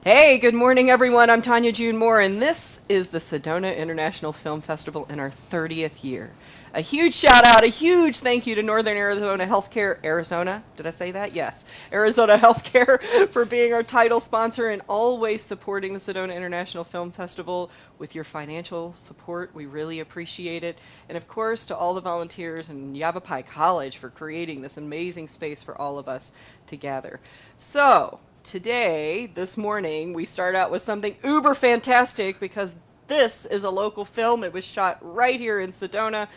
Hey, good morning, everyone. I'm Tanya June Moore, and this is the Sedona International Film Festival in our 30th year. A huge shout out, a huge thank you to Northern Arizona Healthcare, Arizona, did I say that? Yes. Arizona Healthcare for being our title sponsor and always supporting the Sedona International Film Festival with your financial support. We really appreciate it. And of course, to all the volunteers and Yavapai College for creating this amazing space for all of us to gather. So, today, this morning, we start out with something uber fantastic because this is a local film. It was shot right here in Sedona.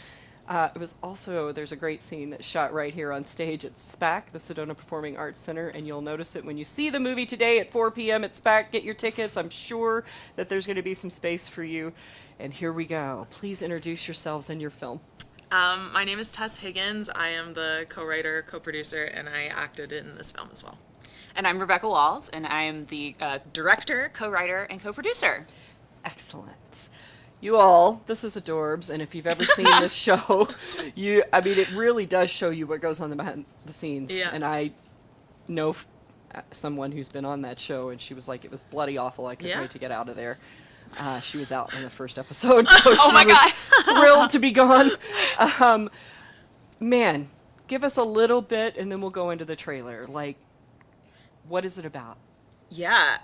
It was also, there's a great scene that's shot right here on stage at SPAC, the Sedona Performing Arts Center, and you'll notice it when you see the movie today at 4 p.m. at SPAC. Get your tickets. I'm sure that there's going to be some space for you. And here we go. Please introduce yourselves and your film. My name is Tess Higgins. I am the co-writer, co-producer, and I acted in this film as well. And I'm Rebecca Walls, and I am the director, co-writer, and co-producer. Excellent. You all, this is Adorbs, and if you've ever seen this show, it really does show you what goes on behind the scenes. Yeah. And I know someone who's been on that show, and she was like, it was bloody awful. I couldn't wait to get out of there. She was out in the first episode, so Oh my God. thrilled to be gone. Man, give us a little bit, and then we'll go into the trailer. Like, what is it about? Yeah,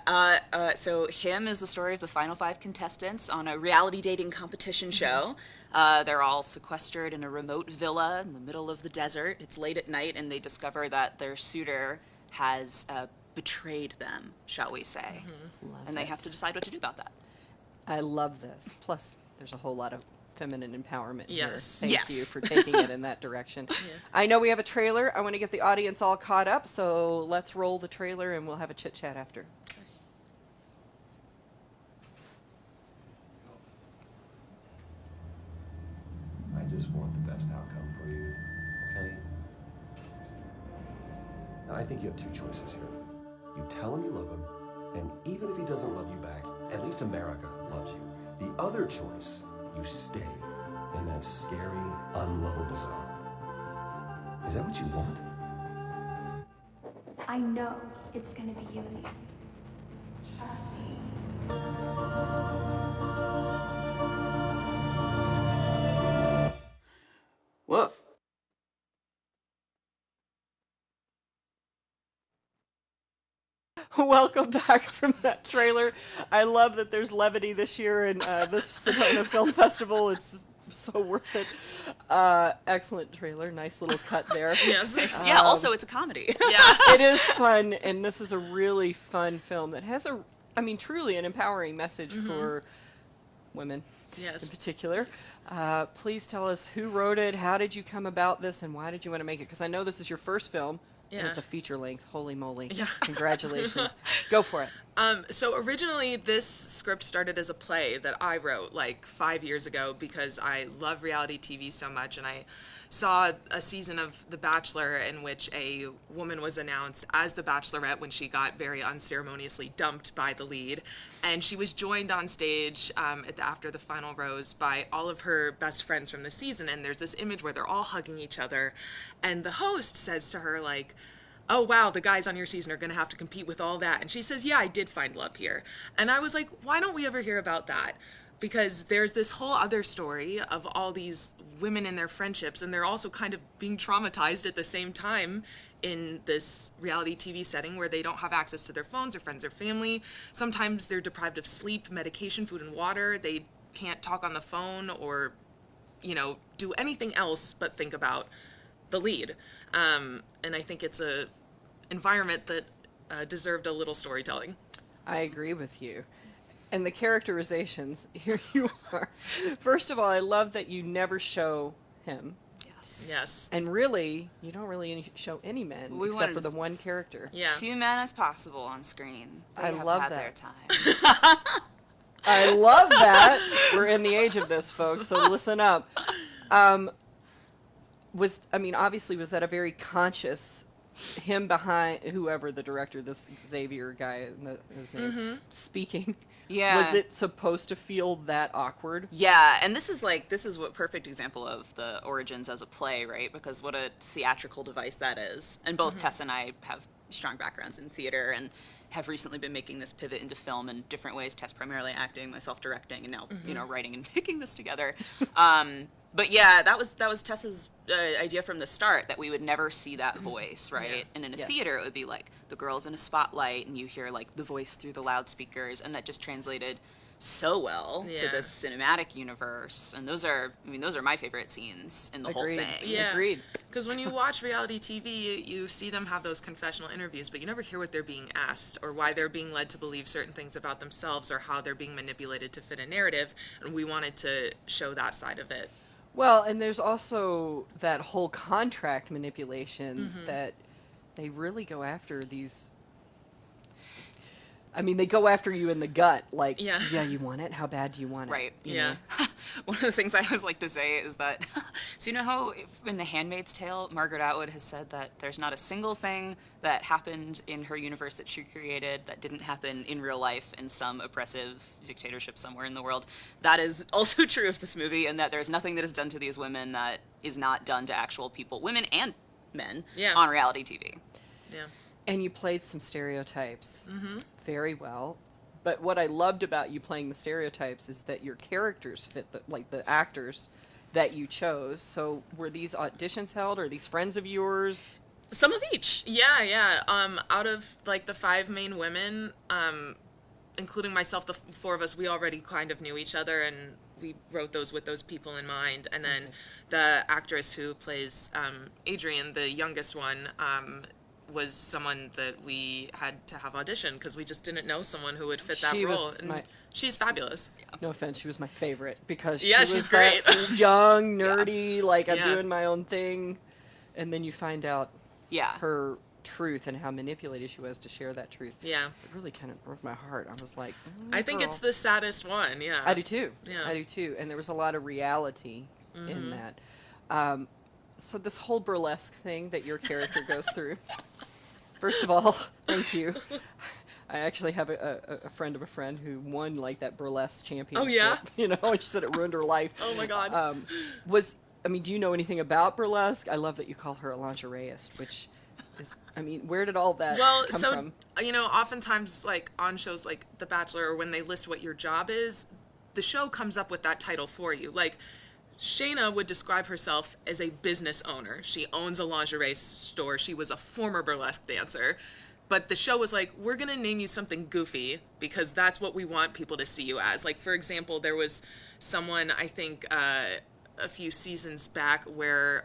so Him is the story of the final five contestants on a reality dating competition show. They're all sequestered in a remote villa in the middle of the desert. It's late at night, and they discover that their suitor has betrayed them, shall we say. And they have to decide what to do about that. I love this. Plus, there's a whole lot of feminine empowerment Yes. here. Thank Yes. you for taking it in that direction. I know we have a trailer. I want to get the audience all caught up, so let's roll the trailer and we'll have a chit chat after. I just want the best outcome for you, okay? Now, I think you have two choices here. You tell him you love him, and even if he doesn't love you back, at least America loves you. The other choice, you stay in that scary, unlovable zone. Is that what you want? I know it's gonna be you in the end. Trust me. Woof. Welcome back from that trailer. I love that there's levity this year in this Sedona Film Festival. It's so worth it. Excellent trailer. Nice little cut there. Yes. Yeah, also it's a comedy. Yeah. It is fun, and this is a really fun film that has truly an empowering message for women in Yes. particular. Please tell us who wrote it, how did you come about this, and why did you want to make it? Because I know this is your first film, and Yeah. it's a feature length. Holy moly. Yeah. Congratulations. Go for it. So originally this script started as a play that I wrote like 5 years ago because I love reality TV so much, and I saw a season of The Bachelor in which a woman was announced as the Bachelorette when she got very unceremoniously dumped by the lead, and she was joined on stage after the final rose by all of her best friends from the season, and there's this image where they're all hugging each other, and the host says to her like, oh wow, the guys on your season are going to have to compete with all that. And she says, yeah, I did find love here. And I was like, why don't we ever hear about that? Because there's this whole other story of all these women and their friendships, and they're also kind of being traumatized at the same time in this reality TV setting where they don't have access to their phones, their friends, their family. Sometimes they're deprived of sleep, medication, food, and water. They can't talk on the phone or, do anything else but think about the lead. And I think it's a environment that deserved a little storytelling. I agree with you. And the characterizations, here you are. First of all, I love that you never show him. Yes. Yes. And really, you don't really show any men We except wanted for the to- one character. Yeah. Few men as possible on screen. They I have love had that. their time. I love that. We're in the age of this, folks, so listen up. Obviously, was that a very conscious, him behind, whoever the director, this Xavier guy, his name, speaking? Yeah. Was it supposed to feel that awkward? Yeah, and this is what perfect example of the origins as a play, right? Because what a theatrical device that is. And both Tess and I have strong backgrounds in theater, and have recently been making this pivot into film in different ways. Tess primarily acting, myself directing, and now writing and making this together. But yeah, that was Tess's idea from the start, that we would never see that voice, right? Yeah. And in a Yes. theater, it would be like the girl's in a spotlight, and you hear like the voice through the loudspeakers, and that just translated so well to Yeah. the cinematic universe. And those are my favorite scenes in the whole Agreed. thing. Yeah. Agreed. Because when you watch reality TV, you see them have those confessional interviews, but you never hear what they're being asked or why they're being led to believe certain things about themselves or how they're being manipulated to fit a narrative. And we wanted to show that side of it. Well, and there's also that whole contract manipulation that they really go after these. I mean, they go after you in the gut, like, Yeah. you want it? How bad do you want it? Right. You Yeah. know? One of the things I always like to say is that, so you know how in The Handmaid's Tale, Margaret Atwood has said that there's not a single thing that happened in her universe that she created that didn't happen in real life in some oppressive dictatorship somewhere in the world. That is also true of this movie, and that there's nothing that is done to these women that is not done to actual people, women and men, Yeah. on reality TV. Yeah. And you played some stereotypes very well. But what I loved about you playing the stereotypes is that your characters fit the actors that you chose. So were these auditions held? Are these friends of yours? Some of each. Yeah, yeah. Out of like the 5 main women, including myself, the 4 of us, we already kind of knew each other, and we wrote those with those people in mind. And then the actress who plays Adrian, the youngest one, was someone that we had to have audition because we just didn't know someone who would fit that She role. was And my- she's fabulous. No offense, she was my favorite because Yeah, she she's was great. that young, nerdy, like I'm Yeah. doing my own thing. And then you find out Yeah. her truth and how manipulated she was to share that truth. Yeah. It really kind of broke my heart. I was like, I think it's girl." the saddest one, yeah. I do too. Yeah. I do too. And there was a lot of reality in that. So this whole burlesque thing that your character goes through. First of all, thank you. I actually have a friend of a friend who won like that burlesque championship. yeah? You know, and she said it ruined her life. Oh my God. Do you know anything about burlesque? I love that you call her a lingerieist, which is, where did all that Well, come so from? oftentimes like on shows like The Bachelor, or when they list what your job is, the show comes up with that title for you. Like Shayna would describe herself as a business owner. She owns a lingerie store. She was a former burlesque dancer. But the show was like, we're going to name you something goofy because that's what we want people to see you as. Like, for example, there was someone, I think, a few seasons back where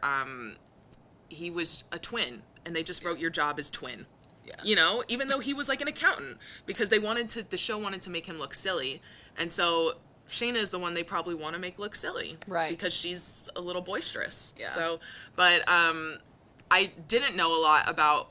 he was a twin, and they just wrote your job as twin. Yeah. You know, even though he was like an accountant, because the show wanted to make him look silly. And so Shayna is the one they probably want to make look silly. Right. Because she's a little boisterous. Yeah. So, but I didn't know a lot about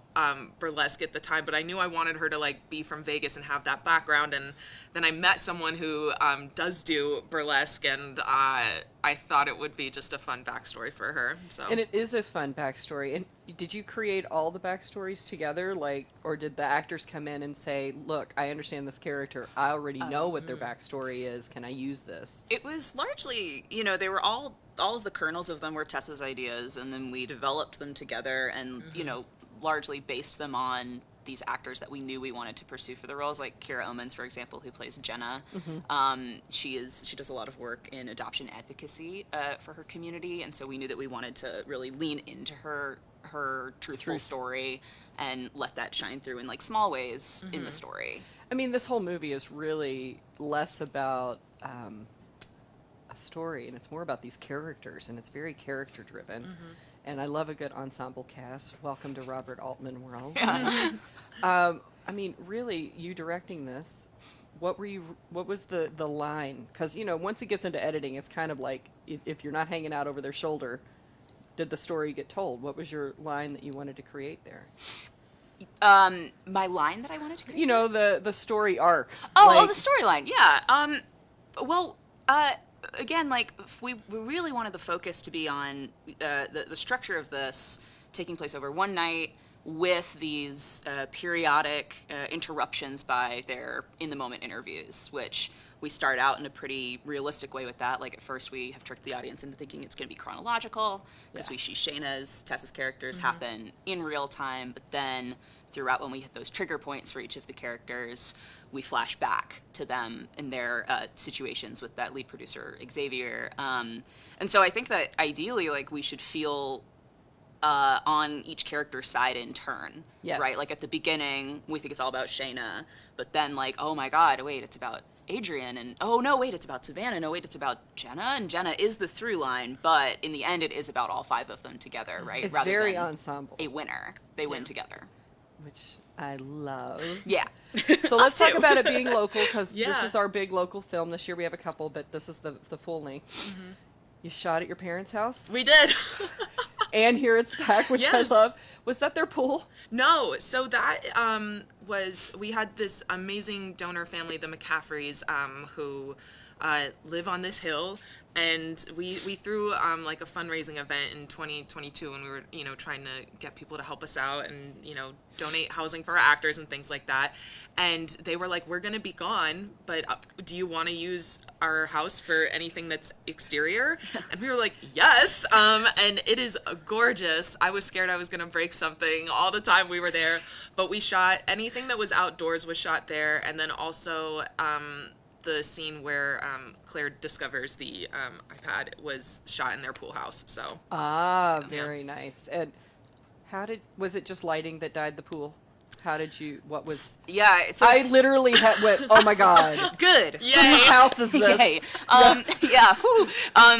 burlesque at the time, but I knew I wanted her to like be from Vegas and have that background. And then I met someone who does do burlesque, and I thought it would be just a fun backstory for her. So. And it is a fun backstory. And did you create all the backstories together, or did the actors come in and say, "Look, I understand this character. I already know what their backstory is. Can I use this?" It was largely, they were all of the kernels of them were Tessa's ideas, and then we developed them together and, largely based them on these actors that we knew we wanted to pursue for the roles, like Kira Omans, for example, who plays Jenna. She does a lot of work in adoption advocacy for her community, and so we knew that we wanted to really lean into her truthful story and let that shine through in like small ways in the story. This whole movie is really less about a story, and it's more about these characters, and it's very character driven. And I love a good ensemble cast. Welcome to Robert Altman world. Really, you directing this, what was the line? Because, once it gets into editing, it's kind of like, if you're not hanging out over their shoulder, did the story get told? What was your line that you wanted to create there? My line that I wanted to create? The story arc. The storyline, yeah. Again, like, we really wanted the focus to be on the structure of this taking place over one night with these periodic interruptions by their in-the-moment interviews, which we start out in a pretty realistic way with that. Like, at first we have tricked the audience into thinking it's going to be chronological, because we see Tessa's characters happen in real time, but then throughout, when we hit those trigger points for each of the characters, we flash back to them in their situations with that lead producer, Xavier. And so I think that ideally, like, we should feel on each character's side in turn, Yes. right? Like, at the beginning, we think it's all about Shayna, but then, like, oh my god, wait, it's about Adrian, and oh no, wait, it's about Savannah, no, wait, it's about Jenna, and Jenna is the through line, but in the end, it is about all 5 of them together, right? It's Rather very than ensemble, a winner. They win together. which I love. Yeah. So let's Us talk too. about it being local, because this Yeah. is our big local film. This year we have a couple, but this is the full length. You shot at your parents' house, We did. and here it's back, which Yes. I love. Was that their pool? No, so that we had this amazing donor family, the McCaffreys, who live on this hill, and we threw like a fundraising event in 2022 when we were trying to get people to help us out and donate housing for our actors and things like that. And they were like, we're gonna be gone, but do you want to use our house for anything that's exterior? And we were like, yes. And it is gorgeous. I was scared I was gonna break something all the time we were there, but we shot anything that was outdoors was shot there. And then also the scene where Claire discovers the iPad was shot in their pool house. So Ah, very nice. And was it just lighting that dyed the pool? What was... Yeah, so I it's literally went, oh my god. good. Yay. Whose house is this? Yay. Yeah. Whew.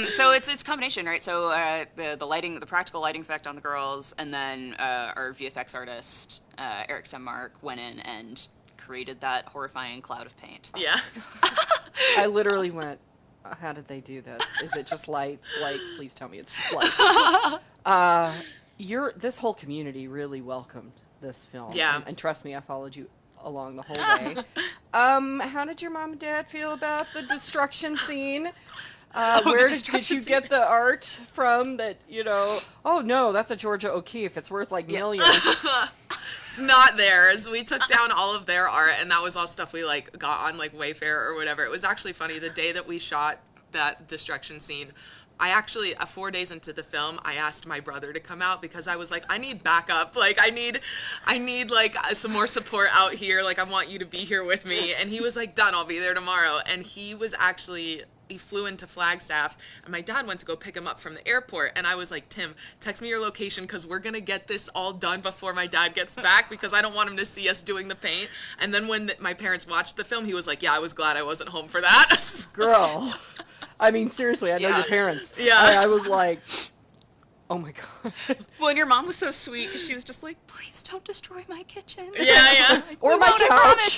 So it's a combination, right? So the lighting, the practical lighting effect on the girls, and then our VFX artist Eric Stenmark went in and created that horrifying cloud of paint. yeah. I literally went, how did they do this? Is it just lights? Like, please tell me it's just lights. This whole community really welcomed this film. Yeah. And trust me, I followed you along the whole way. How did your mom and dad feel about the destruction scene? Where did you destruction get the art from that, oh no, that's a Georgia O'Keeffe. It's worth like millions. It's not theirs. We took down all of their art, and that was all stuff we like got on like Wayfair or whatever. It was actually funny. The day that we shot that destruction scene, I actually 4 days into the film, I asked my brother to come out because I was like, I need backup. Like I need like some more support out here. Like I want you to be here with me. And he was like, done. I'll be there tomorrow. And he flew into Flagstaff, and my dad went to go pick him up from the airport, and I was like, Tim, text me your location because we're gonna get this all done before my dad gets back because I don't want him to see us doing the paint. And then when my parents watched the film, he was like, yeah, I was glad I wasn't home for that. Girl. I mean, seriously, I know Yeah. your parents. Yeah. I was like, oh my god. Well, and your mom was so sweet because she was just like, please don't destroy my kitchen. Yeah. Or We my won't, I couch. promise.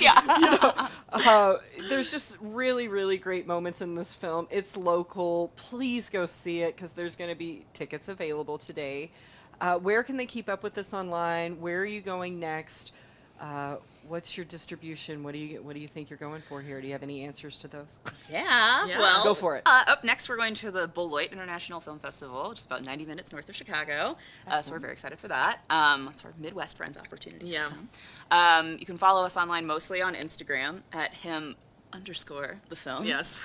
Yeah. There's just really, really great moments in this film. It's local. Please go see it because there's going to be tickets available today. Where can they keep up with this online? Where are you going next? What's your distribution? What do you think you're going for here? Do you have any answers to those? Yeah. Yeah. Well, Go for it. Up next, we're going to the Beloit International Film Festival, just about 90 minutes north of Chicago. So we're very excited for that. It's our Midwest Friends opportunity. Yeah. You can follow us online mostly on Instagram at @him_the film. Yes.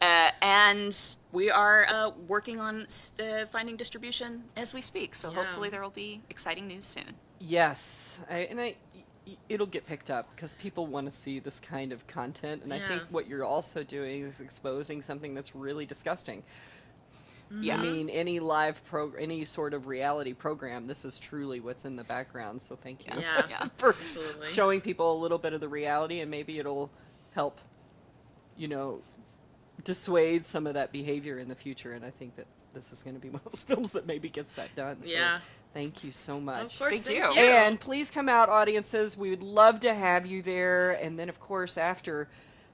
And we are working on finding distribution as we speak. So Yeah. hopefully there will be exciting news soon. Yes, it'll get picked up because people want to see this kind of content, and I think Yeah. what you're also doing is exposing something that's really disgusting. Yeah. I mean, any any sort of reality program, this is truly what's in the background. So thank you Yeah. Yeah. for Absolutely. showing people a little bit of the reality, and maybe it'll help, dissuade some of that behavior in the future. And I think that this is going to be one of those films that maybe gets that done. So Yeah. thank you so much. Of course. Thank Thank you. you. And please come out, audiences. We would love to have you there. And then, of course, after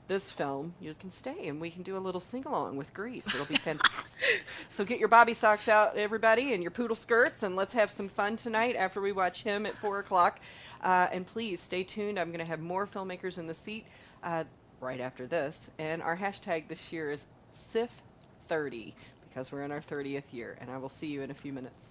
this film, you can stay and we can do a little sing-along with Grease. It'll be fantastic. So get your bobby socks out, everybody, and your poodle skirts, and let's have some fun tonight after we watch him at 4 o'clock. And please stay tuned. I'm going to have more filmmakers in the seat right after this. And our hashtag this year is SIF30 because we're in our 30th year. And I will see you in a few minutes.